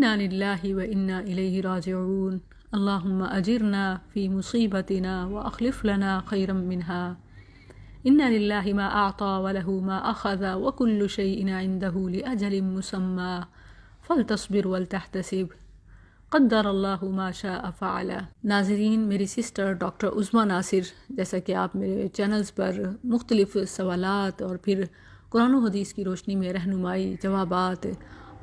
انا للہ و انا الیہ راجعون اللہم اجرنا فی مصیبتنا واخلف لنا خیرا منها انا للہ ما اعطى وله ما اخذ وكل شیء عنده لأجل مسمى فلتصبر ولتحتسب قدر اللہ ما شاء فعل۔ ناظرین، میری سسٹر ڈاکٹر عظمیٰ ناصر، جیسا کہ آپ میرے چینلز پر مختلف سوالات اور پھر قرآن و حدیث کی روشنی میں رہنمائی، جوابات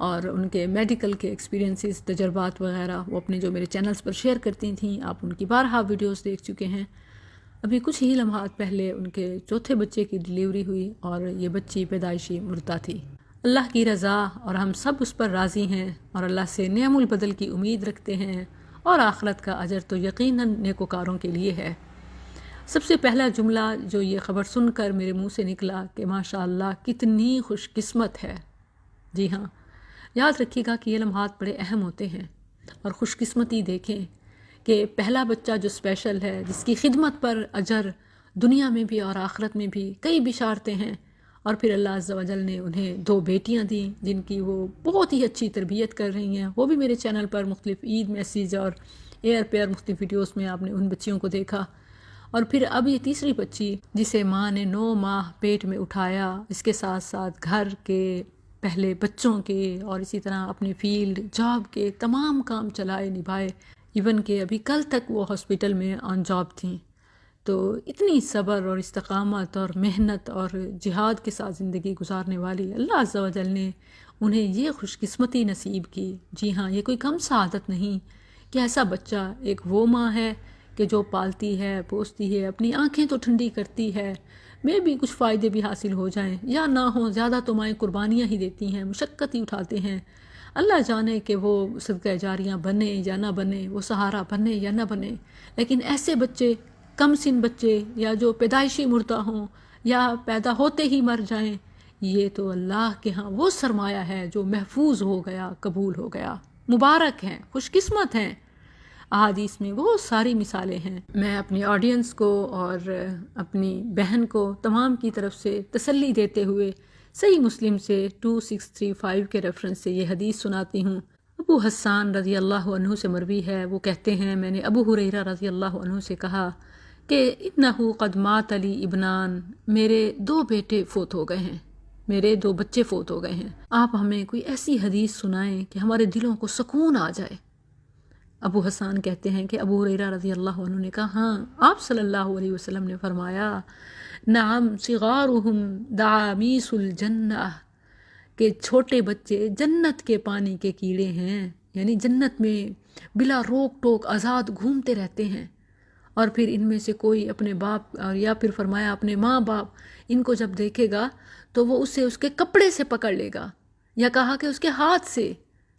اور ان کے میڈیکل کے ایکسپیرینسز، تجربات وغیرہ وہ اپنے جو میرے چینلز پر شیئر کرتی تھیں، آپ ان کی بارہا ویڈیوز دیکھ چکے ہیں۔ ابھی کچھ ہی لمحات پہلے ان کے چوتھے بچے کی ڈلیوری ہوئی اور یہ بچی پیدائشی مردہ تھی۔ اللہ کی رضا اور ہم سب اس پر راضی ہیں اور اللہ سے نعم البدل کی امید رکھتے ہیں، اور آخرت کا اجر تو یقیناً نیکوکاروں کے لیے ہے۔ سب سے پہلا جملہ جو یہ خبر سن کر میرے منہ سے نکلا کہ ماشاءاللہ کتنی خوش قسمت ہے۔ جی ہاں، یاد رکھیے گا کہ یہ لمحات بڑے اہم ہوتے ہیں، اور خوش قسمتی دیکھیں کہ پہلا بچہ جو اسپیشل ہے، جس کی خدمت پر اجر دنیا میں بھی اور آخرت میں بھی کئی بشارتیں ہیں، اور پھر اللہ عز و جل نے انہیں 2 بیٹیاں دیں جن کی وہ بہت ہی اچھی تربیت کر رہی ہیں۔ وہ بھی میرے چینل پر مختلف عید میسیج اور ایئر پیئر مختلف ویڈیوز میں آپ نے ان بچیوں کو دیکھا۔ اور پھر اب یہ تیسری بچی جسے ماں نے 9 ماہ پیٹ میں اٹھایا، اس کے ساتھ ساتھ گھر کے پہلے بچوں کے اور اسی طرح اپنے فیلڈ جاب کے تمام کام چلائے نبھائے، ایون کہ ابھی کل تک وہ ہاسپٹل میں آن جاب تھیں۔ تو اتنی صبر اور استقامت اور محنت اور جہاد کے ساتھ زندگی گزارنے والی اللہ عز و جل نے انہیں یہ خوش قسمتی نصیب کی۔ جی ہاں، یہ کوئی کم سعادت نہیں کہ ایسا بچہ، ایک وہ ماں ہے کہ جو پالتی ہے، پوستی ہے، اپنی آنکھیں تو ٹھنڈی کرتی ہے، میں بھی کچھ فائدے بھی حاصل ہو جائیں یا نہ ہوں، زیادہ تو مائیں قربانیاں ہی دیتی ہیں، مشقت ہی اٹھاتے ہیں۔ اللہ جانے کہ وہ صدقہ جاریاں بنے یا نہ بنے، وہ سہارا بنے یا نہ بنے، لیکن ایسے بچے، کم سن بچے یا جو پیدائشی مردہ ہوں یا پیدا ہوتے ہی مر جائیں، یہ تو اللہ کے ہاں وہ سرمایہ ہے جو محفوظ ہو گیا، قبول ہو گیا۔ مبارک ہیں، خوش قسمت ہیں۔ احادیث میں بہت ساری مثالیں ہیں۔ میں اپنی آڈینس کو اور اپنی بہن کو تمام کی طرف سے تسلی دیتے ہوئے صحیح مسلم سے 2635 کے ریفرنس سے یہ حدیث سناتی ہوں۔ ابو حسان رضی اللہ عنہ سے مروی ہے، وہ کہتے ہیں میں نے ابو ہریرہ رضی اللہ عنہ سے کہا کہ انہو قد مات لی ابنان، میرے 2 بیٹے فوت ہو گئے ہیں، میرے 2 بچے فوت ہو گئے ہیں، آپ ہمیں کوئی ایسی حدیث سنائیں کہ ہمارے دلوں کو سکون آ جائے۔ ابو حسان کہتے ہیں کہ ابو ہریرہ رضی اللہ عنہ نے کہا ہاں، آپ صلی اللہ علیہ وسلم نے فرمایا نعم صغارہم دعامیس الجنہ، کہ چھوٹے بچے جنت کے پانی کے کیڑے ہیں، یعنی جنت میں بلا روک ٹوک آزاد گھومتے رہتے ہیں۔ اور پھر ان میں سے کوئی اپنے باپ یا پھر فرمایا اپنے ماں باپ ان کو جب دیکھے گا تو وہ اسے اس کے کپڑے سے پکڑ لے گا، یا کہا کہ اس کے ہاتھ سے،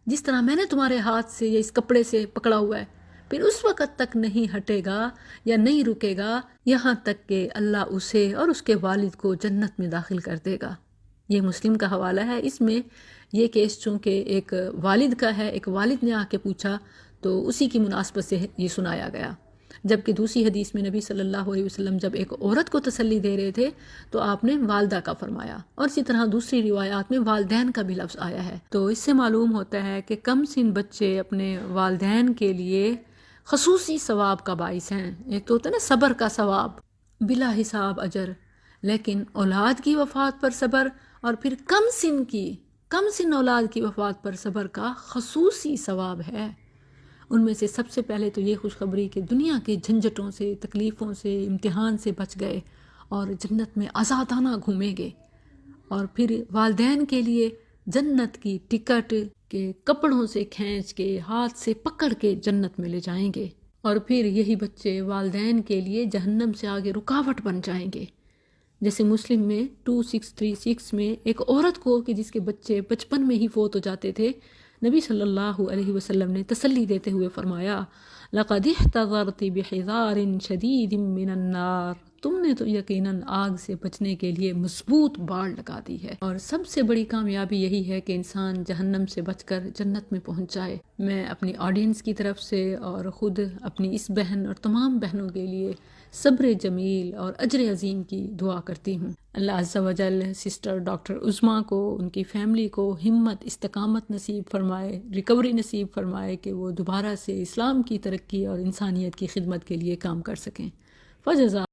جس طرح میں نے تمہارے ہاتھ سے یا اس کپڑے سے پکڑا ہوا ہے، پھر اس وقت تک نہیں ہٹے گا یا نہیں رکے گا یہاں تک کہ اللہ اسے اور اس کے والد کو جنت میں داخل کر دے گا۔ یہ مسلم کا حوالہ ہے۔ اس میں یہ کیس چونکہ ایک والد کا ہے، ایک والد نے آ کے پوچھا تو اسی کی مناسبت سے یہ سنایا گیا، جبکہ دوسری حدیث میں نبی صلی اللہ علیہ وسلم جب ایک عورت کو تسلی دے رہے تھے تو آپ نے والدہ کا فرمایا، اور اسی طرح دوسری روایات میں والدین کا بھی لفظ آیا ہے۔ تو اس سے معلوم ہوتا ہے کہ کم سن بچے اپنے والدین کے لیے خصوصی ثواب کا باعث ہیں۔ ایک تو ہوتا ہے نا صبر کا ثواب، بلا حساب اجر، لیکن اولاد کی وفات پر صبر اور پھر کم سن اولاد کی وفات پر صبر کا خصوصی ثواب ہے۔ ان میں سے سب سے پہلے تو یہ خوشخبری کہ دنیا کے جھنجھٹوں سے، تکلیفوں سے، امتحان سے بچ گئے اور جنت میں آزادانہ گھومیں گے، اور پھر والدین کے لیے جنت کی ٹکٹ کے کپڑوں سے کھینچ کے ہاتھ سے پکڑ کے جنت میں لے جائیں گے، اور پھر یہی بچے والدین کے لیے جہنم سے آگے رکاوٹ بن جائیں گے۔ جیسے مسلم میں 2636 میں ایک عورت کو کہ جس کے بچے بچپن میں ہی فوت ہو جاتے تھے، نبی صلی اللہ علیہ وسلم نے تسلی دیتے ہوئے فرمایا لَقَدِ احْتَضَرْتِ بِحِذَارٍ شَدِيدٍ مِّنَ النَّارِ تم نے تو یقیناً آگ سے بچنے کے لیے مضبوط باڑ لگا دی ہے، اور سب سے بڑی کامیابی یہی ہے کہ انسان جہنم سے بچ کر جنت میں پہنچ جائے۔ میں اپنی آڈینس کی طرف سے اور خود اپنی اس بہن اور تمام بہنوں کے لیے صبر جمیل اور اجر عظیم کی دعا کرتی ہوں۔ اللہ عز و جل سسٹر ڈاکٹر عظمیٰ کو، ان کی فیملی کو ہمت، استقامت نصیب فرمائے، ریکوری نصیب فرمائے کہ وہ دوبارہ سے اسلام کی ترقی اور انسانیت کی خدمت کے لیے کام کر سکیں۔ فجزا